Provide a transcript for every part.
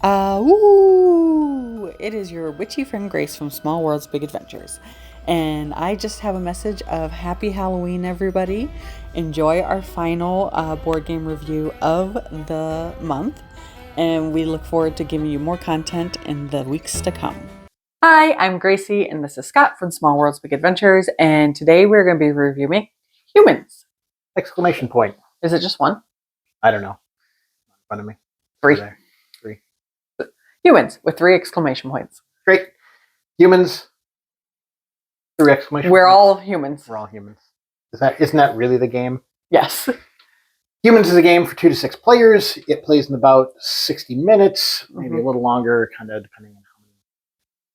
Woo! It is your witchy friend Grace from Small Worlds Big Adventures. And I just have a message of happy Halloween, everybody. Enjoy our final board game review of the month. And we look forward to giving you more content in the weeks to come. Hi, I'm Gracie, and this is Scott from Small Worlds Big Adventures. And today we're going to be reviewing Humans! Exclamation point. Is it just one? I don't know. In front of me. Three. Three. Humans with 3 exclamation points. Great. Humans. 3 exclamation We're points. all humans. We're all humans. Isn't that really the game? Yes. Humans is a game for 2 to 6 players. It plays in about 60 minutes, maybe a little longer, kind of depending on how many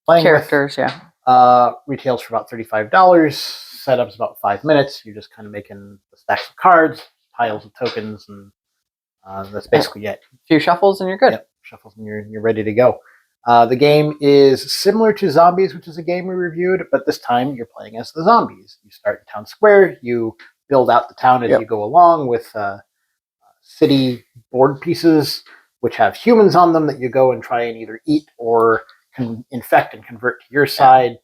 playing characters, with. Yeah. Retails for about $35. Setup's about 5 minutes. You're just kind of making the stacks of cards, piles of tokens, and that's basically it. A few shuffles and you're good. Yep, shuffles and you're ready to go. The game is similar to Zombies, which is a game we reviewed, but this time you're playing as the zombies. You start in town square, you build out the town as you go along with city board pieces, which have humans on them that you go and try and either eat or can infect and convert to your side.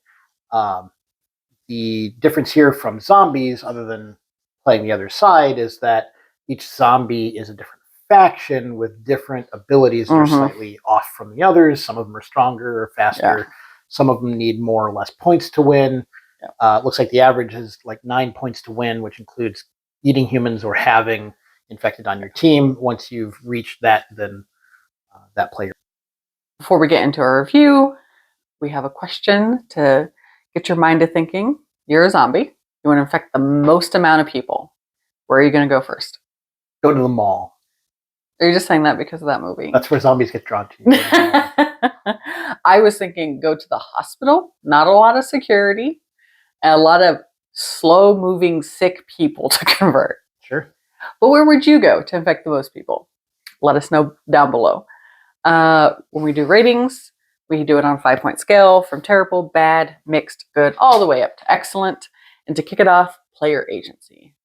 The difference here from Zombies, other than playing the other side, is that each zombie is a different faction with different abilities that are slightly off from the others. Some of them are stronger or faster. Some of them need more or less points to win. It looks like the average is like 9 points to win, which includes eating humans or having infected on your team. Once you've reached that, then that player. Before we get into our review, we have a question to get your mind to thinking. You're a zombie. You want to infect the most amount of people. Where are you going to go first? Go to the mall. Are you just saying that because of that movie? That's where zombies get drawn to. I was thinking go to the hospital. Not a lot of security. And a lot of slow-moving, sick people to convert. Sure. But where would you go to infect the most people? Let us know down below. When we do ratings, we do it on a 5-point scale from terrible, bad, mixed, good, all the way up to excellent. And to kick it off, player agency.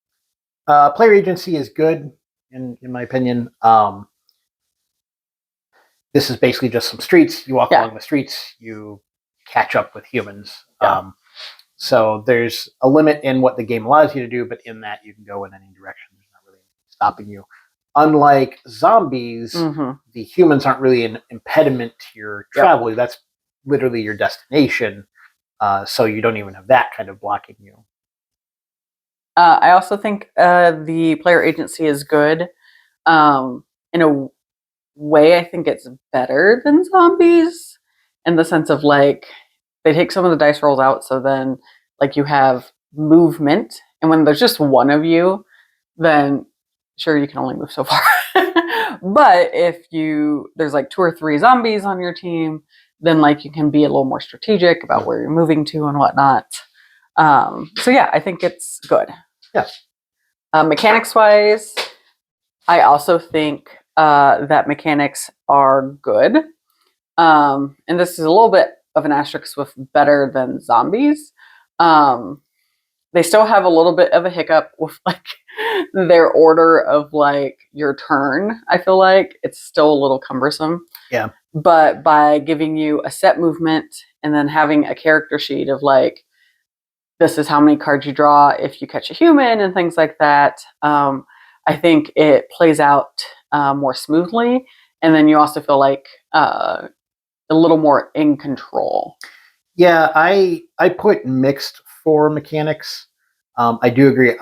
Player agency is good, in my opinion. This is basically just some streets. You walk along the streets, you catch up with humans. So there's a limit in what the game allows you to do, but in that you can go in any direction. There's not really anything stopping you. Unlike Zombies, the humans aren't really an impediment to your travel. That's literally your destination. So you don't even have that kind of blocking you. I also think the player agency is good. In a way, I think it's better than Zombies in the sense of like they take some of the dice rolls out, so then like you have movement, and when there's just one of you, then sure you can only move so far. But if there's like 2 or 3 zombies on your team, then like you can be a little more strategic about where you're moving to and whatnot. So yeah, I think it's good. Yes. Mechanics wise, I also think that mechanics are good. And this is a little bit of an asterisk with better than Zombies. They still have a little bit of a hiccup with like their order of like your turn. I feel like it's still a little cumbersome. Yeah. But by giving you a set movement and then having a character sheet of like, this is how many cards you draw if you catch a human and things like that, I think it plays out more smoothly. And then you also feel like a little more in control. Yeah, I put mixed for mechanics. I do agree.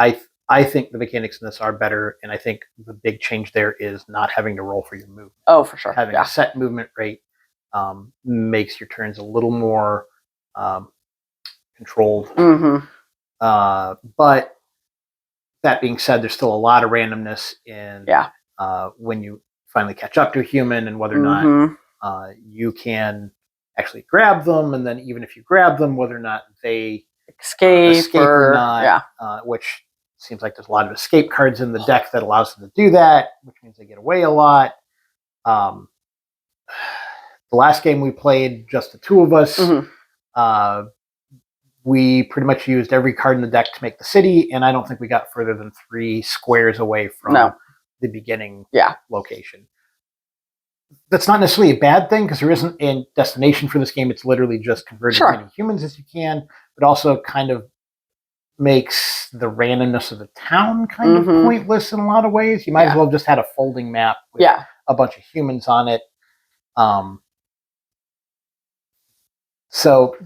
I think the mechanics in this are better, and I think the big change there is not having to roll for your movement. Oh, for sure. Having a set movement rate makes your turns a little more controlled. But that being said, there's still a lot of randomness in when you finally catch up to a human and whether or not you can actually grab them, and then even if you grab them, whether or not they escape or not, which seems like there's a lot of escape cards in the deck that allows them to do that, which means they get away a lot. The last game we played, just the 2 of us, we pretty much used every card in the deck to make the city, and I don't think we got further than 3 squares away from the beginning location. that's not necessarily a bad thing because there isn't a destination for this game. It's literally just converting as many humans as you can, but also kind of makes the randomness of the town kind of pointless in a lot of ways. You might as well just had a folding map with a bunch of humans on it. So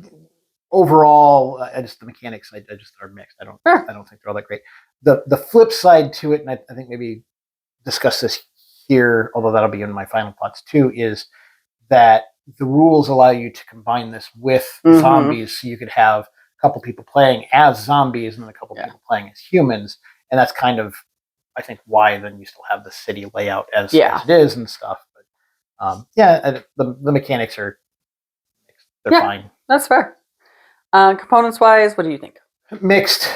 overall, the mechanics I just are mixed. I don't think they're all that great. The flip side to it, and I think maybe discuss this here, although that'll be in my final thoughts too, is that the rules allow you to combine this with zombies, so you could have a couple people playing as zombies and then a couple people playing as humans, and that's kind of, I think, why then you still have the city layout as it is and stuff. But the mechanics are they're fine. That's fair. Components wise, what do you think? Mixed.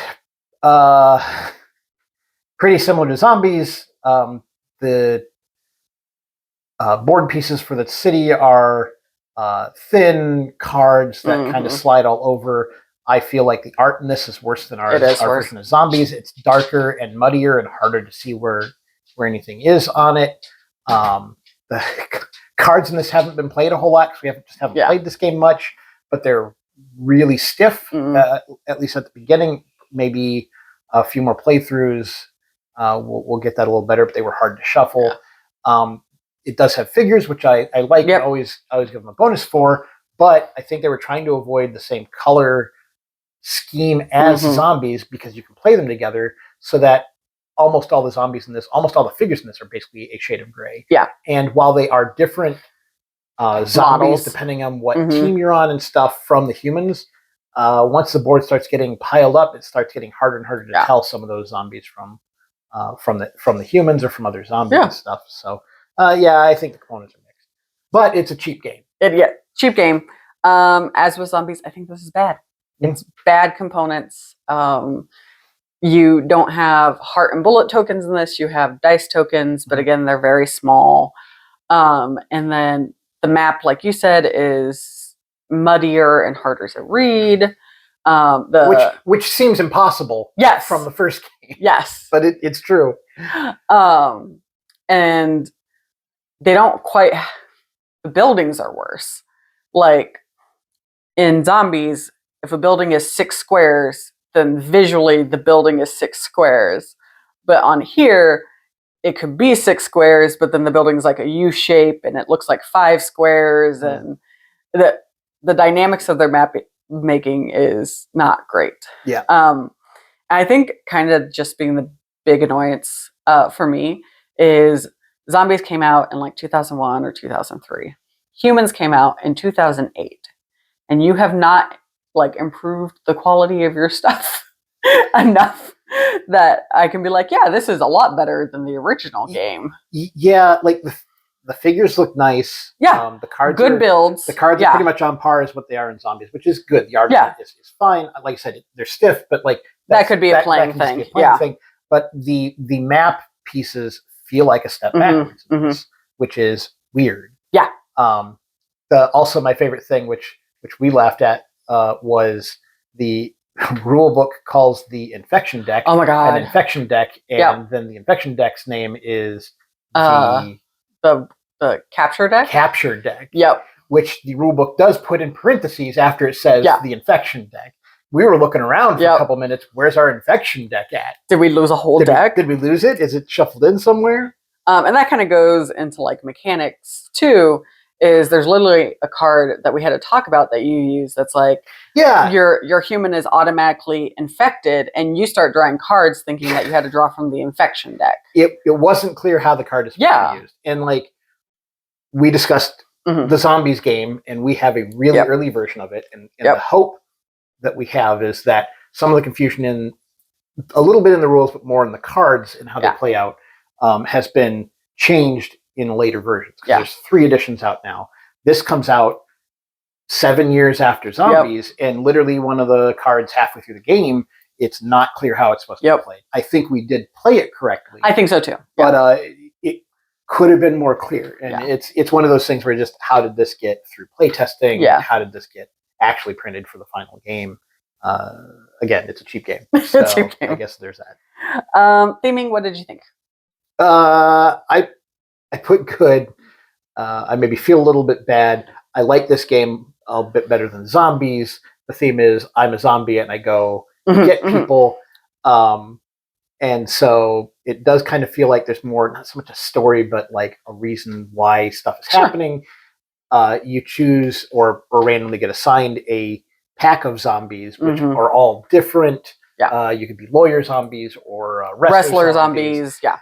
Pretty similar to zombies. The board pieces for the city are thin cards that kind of slide all over. I feel like the art in this is worse than our version of zombies. It's darker and muddier and harder to see where anything is on it. The cards in this haven't been played a whole lot because we haven't played this game much, but they're really stiff, at least at the beginning. Maybe a few more playthroughs, we'll get that a little better, but they were hard to shuffle. It does have figures, which I like and always give them a bonus for, but I think they were trying to avoid the same color scheme as zombies because you can play them together, so that almost all the zombies in this, almost all the figures in this are basically a shade of gray. And while they are different zombies, depending on what team you're on and stuff from the humans, once the board starts getting piled up, it starts getting harder and harder to tell some of those zombies from the humans or from other zombies and stuff. So I think the components are mixed, but it's a cheap game. Cheap game. As with zombies, I think this is bad. It's bad components. You don't have heart and bullet tokens in this. You have dice tokens, but again, they're very small. And then the map, like you said, is muddier and harder to read. Which seems impossible from the first game. But it's true. And they don't quite... The buildings are worse. Like, in zombies, if a building is 6 squares, then visually the building is 6 squares. But on here, it could be 6 squares, but then the building's like a U shape and it looks like 5 squares. And the dynamics of their map making is not great. I think kind of just being the big annoyance for me is zombies came out in like 2001 or 2003. Humans came out in 2008. And you have not like improved the quality of your stuff enough that I can be like, yeah, this is a lot better than the original game. Like the figures look nice. The cards good builds. The cards are pretty much on par as what they are in zombies, which is good. The art is fine. Like I said, they're stiff, but like that could be a playing thing. Thing. But the map pieces feel like a step backwards, which is weird. Also, my favorite thing, which we laughed at, was the rule book calls the infection deck an infection deck, and then the infection deck's name is the capture deck. Capture deck. Which the rule book does put in parentheses after it says the infection deck. We were looking around for a couple minutes. Where's our infection deck at? Did we lose a whole deck? Did we lose it? Is it shuffled in somewhere? And that kind of goes into like mechanics too. Is there's literally a card that we had to talk about that you use that's like, your human is automatically infected, and you start drawing cards thinking that you had to draw from the infection deck. It wasn't clear how the card is supposed to be used. And like we discussed the zombies game, and we have a really early version of it, and the hope that we have is that some of the confusion in a little bit in the rules, but more in the cards and how they play out, has been changed in later versions. There's 3 editions out now. This comes out 7 years after zombies, and literally one of the cards halfway through the game, it's not clear how it's supposed to be played. I think we did play it correctly. I think so too. But it could have been more clear. And it's one of those things where just how did this get through playtesting? How did this get actually printed for the final game? Again, it's a cheap game. So I guess there's that. Theming, what did you think? I put good. I maybe feel a little bit bad. I like this game a bit better than Zombies. The theme is I'm a zombie and I go get people. And so it does kind of feel like there's more, not so much a story, but like a reason why stuff is happening. You choose or randomly get assigned a pack of zombies, which are all different. Yeah. You could be lawyer zombies or wrestler zombies. Yeah.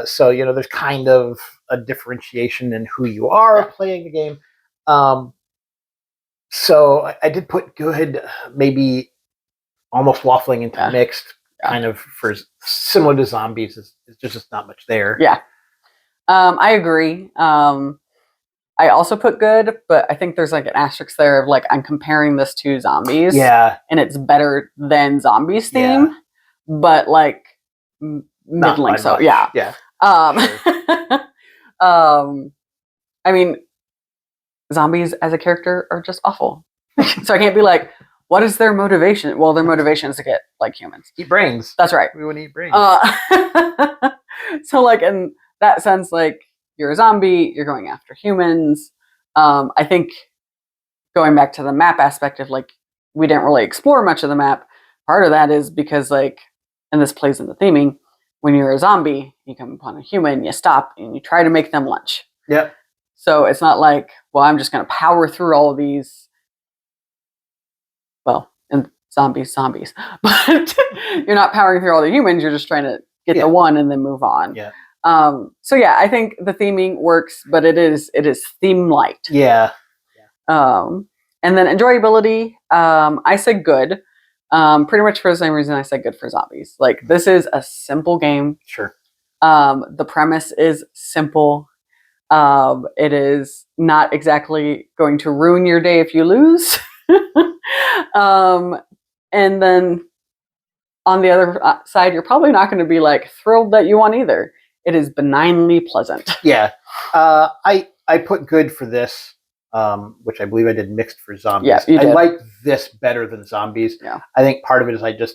So, there's kind of a differentiation in who you are playing the game. So I did put good, maybe almost waffling into mixed, kind of for similar to Zombies. There's just not much there. Yeah. I agree. I also put good, but I think there's like an asterisk there of like I'm comparing this to Zombies. Yeah. And it's better than Zombies theme, but like middling so. Much. Yeah. Yeah. Sure. I mean, Zombies as a character are just awful. So I can't be like, what is their motivation? Well, their motivation is to get like humans. Eat brains. That's right. We want to eat brains. So like in that sense, like you're a zombie, you're going after humans. I think going back to the map aspect of like, we didn't really explore much of the map. Part of that is because like, and this plays in the theming, when you're a zombie, you come upon a human, you stop and you try to make them lunch. Yep. So it's not like, well, I'm just going to power through all of these. Well, and zombies, but you're not powering through all the humans. You're just trying to get the one and then move on. Yeah. So yeah, I think the theming works, but it is theme light. Yeah. And then enjoyability, I said good. Pretty much for the same reason I said good for Zombies. Like this is a simple game. Sure. The premise is simple. It is not exactly going to ruin your day if you lose. And then on the other side, you're probably not going to be like thrilled that you won either. It is benignly pleasant. Yeah. I put good for this, which I believe I did mixed for Zombies. Yeah, you did. I like this better than Zombies. Yeah. I think part of it is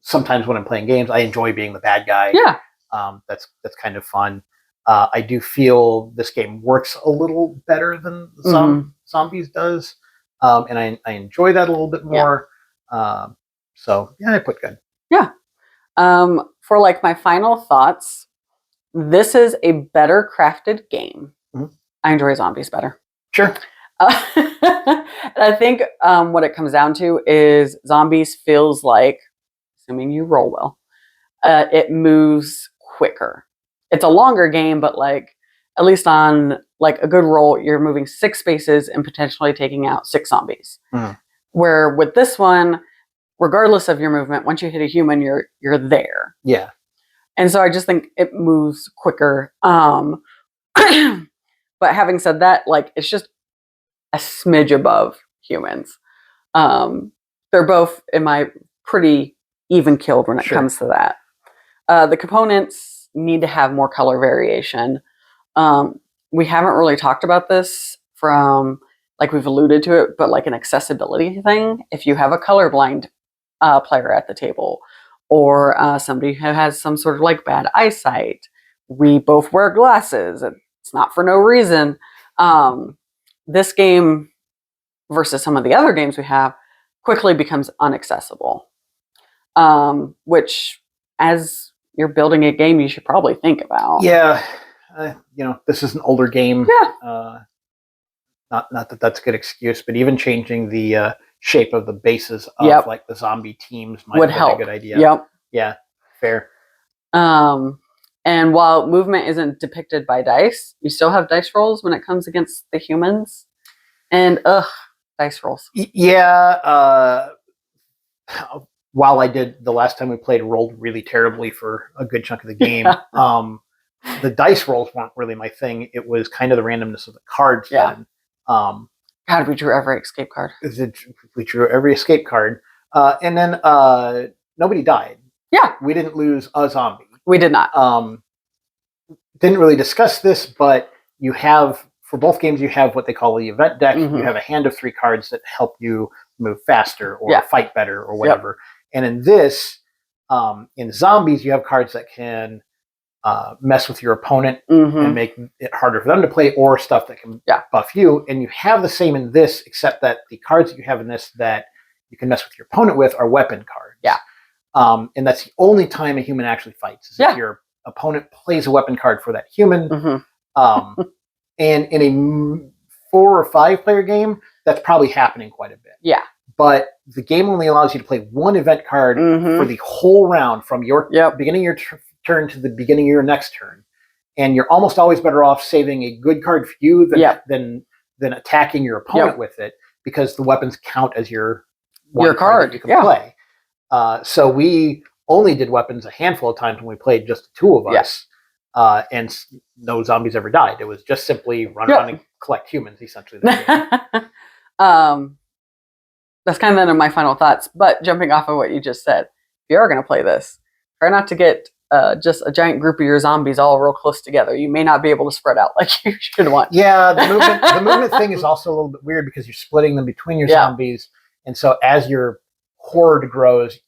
sometimes when I'm playing games, I enjoy being the bad guy. Yeah. That's kind of fun. I do feel this game works a little better than Zombies does. And I enjoy that a little bit more. So yeah, I put good. Yeah. For like my final thoughts, this is a better crafted game. I enjoy Zombies better. Sure. I think what it comes down to is Zombies feels like, assuming you roll well, it moves quicker. It's a longer game, but like at least on like a good roll, you're moving 6 spaces and potentially taking out 6 zombies. Where with this one, regardless of your movement, once you hit a human, you're there. Yeah. And so I just think it moves quicker. But having said that, like it's just a smidge above humans. They're both, in my pretty even killed when it comes to that. The components need to have more color variation. We haven't really talked about this from, like we've alluded to it, but like an accessibility thing. If you have a colorblind player at the table, or somebody who has some sort of like bad eyesight, we both wear glasses. It's not for no reason. This game versus some of the other games we have quickly becomes inaccessible, which as you're building a game, you should probably think about. Yeah. This is an older game. Yeah. Not that that's a good excuse, but even changing the shape of the bases of like the zombie teams might have been a good idea. Yep. Yeah. Fair. And while movement isn't depicted by dice, you still have dice rolls when it comes against the humans. And dice rolls. Yeah. While I did the last time we played, rolled really terribly for a good chunk of the game. The dice rolls weren't really my thing. It was kind of the randomness of the cards. Yeah. Then. God, we drew every escape card. We drew every escape card. And then nobody died. Yeah. We didn't lose a zombie. We did not. Didn't really discuss this, but you have, for both games, you have what they call the event deck. You have a hand of 3 cards that help you move faster or fight better or whatever. And in this, in Zombies, you have cards that can mess with your opponent and make it harder for them to play, or stuff that can buff you. And you have the same in this, except that the cards that you have in this that you can mess with your opponent with are weapon cards. Yeah. And that's the only time a human actually fights, is if your opponent plays a weapon card for that human. And in a 4 or 5 player game, that's probably happening quite a bit. Yeah. But the game only allows you to play one event card for the whole round, from your beginning of your turn to the beginning of your next turn. And you're almost always better off saving a good card for you than attacking your opponent with it, because the weapons count as your card that you can play. So we only did weapons a handful of times when we played just the 2 of us. And no zombies ever died. It was just simply run around and collect humans, essentially. That's kind of my final thoughts. But jumping off of what you just said, if you are going to play this, try not to get just a giant group of your zombies all real close together. You may not be able to spread out like you should want. Yeah, the movement thing is also a little bit weird, because you're splitting them between your zombies. And so as your horde grows,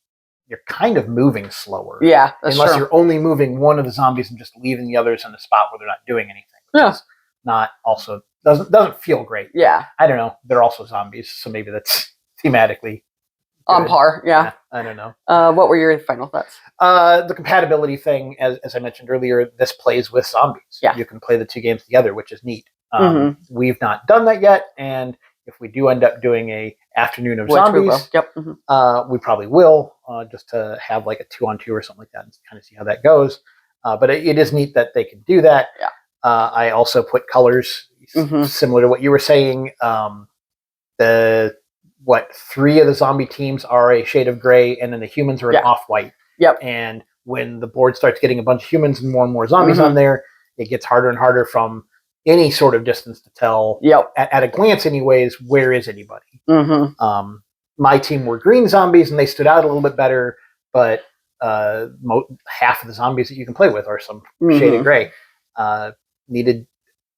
you're kind of moving slower. Yeah, that's unless true. you're only moving one of the zombies and just leaving the others in a spot where they're not doing anything. Which is not also doesn't feel great. Yeah. I don't know. They're also zombies, so maybe that's thematically on par. Yeah. I don't know. What were your final thoughts? The compatibility thing, as I mentioned earlier, this plays with zombies. Yeah. You can play the 2 games together, which is neat. We've not done that yet, and if we do end up doing a afternoon of zombies, we probably will, just to have like a 2-on-2 or something like that, and kind of see how that goes. But it is neat that they can do that. Yeah. I also put colors similar to what you were saying. 3 of the zombie teams are a shade of gray, and then the humans are an off-white. Yep. And when the board starts getting a bunch of humans and more zombies on there, it gets harder and harder from any sort of distance to tell, at a glance anyways, where is anybody. My team were green zombies, and they stood out a little bit better, but half of the zombies that you can play with are some shade of gray.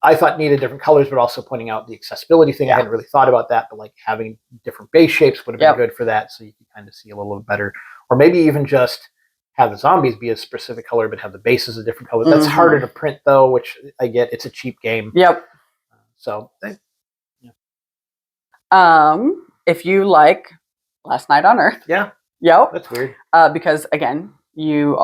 I thought needed different colors, but also pointing out the accessibility thing. I hadn't really thought about that, but like having different base shapes would have been good for that, so you can kind of see a little bit better. Or maybe even just have the zombies be a specific color, but have the bases a different color. That's harder to print, though, which I get. It's a cheap game. Yep. So, if you like Last Night on Earth. Yeah. Yep. That's weird. Because, again, you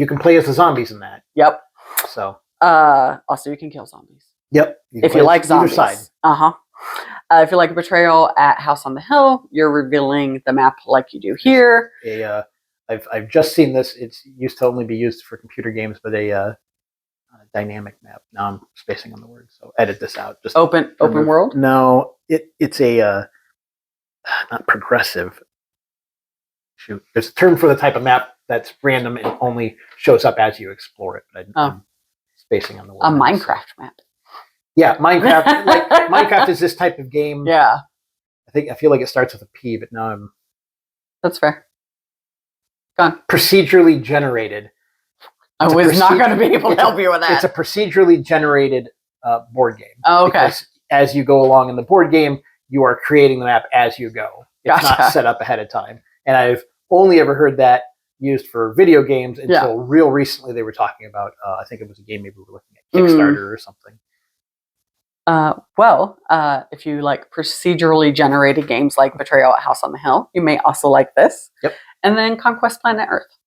can play as the zombies in that. Yep. So. Also, you can kill zombies. Yep. If you like zombies. Either side. If you like Betrayal at House on the Hill, you're revealing the map like you do here. I've just seen this. It's used to only be used for computer games, but a dynamic map. Now I'm spacing on the word, so edit this out. Just open world? No, it's a not progressive. Shoot, there's a term for the type of map that's random and only shows up as you explore it. But I'm spacing on the word. A Minecraft map. Yeah, Minecraft. Minecraft is this type of game. Yeah. I feel like it starts with a P, but now I'm. That's fair. Gone. Procedurally generated. I was not going to be able to help you with that. It's a procedurally generated board game. Oh, okay. Because as you go along in the board game, you are creating the map as you go. It's not set up ahead of time. And I've only ever heard that used for video games until real recently. They were talking about, I think it was a game maybe we were looking at Kickstarter or something. If you like procedurally generated games like Betrayal at House on the Hill, you may also like this. Yep. And then Conquest Planet Earth.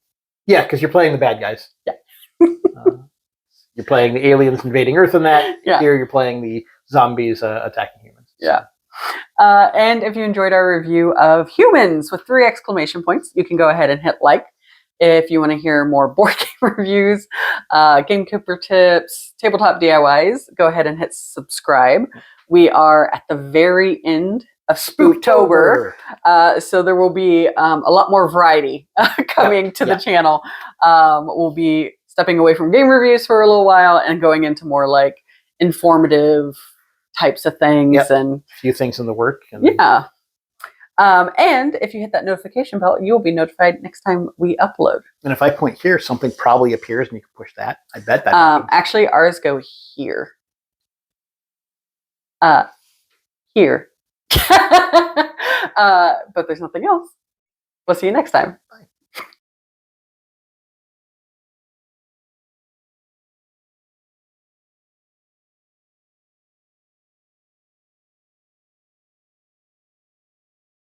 Yeah, because you're playing the bad guys. Yeah. You're playing the aliens invading Earth in that. Yeah. Here you're playing the zombies attacking humans. Yeah. And if you enjoyed our review of Humans with 3 exclamation points, you can go ahead and hit like. If you want to hear more board game reviews, game keeper tips, tabletop DIYs, go ahead and hit subscribe. We are at the very end of Spooktober, so there will be a lot more variety coming to the channel. We'll be stepping away from game reviews for a little while and going into more like informative types of things and a few things in the work. And if you hit that notification bell, you'll be notified next time we upload. And if I point here, something probably appears and you can push that. I bet that actually, ours go here. Here. But there's nothing else. We'll see you next time. Bye.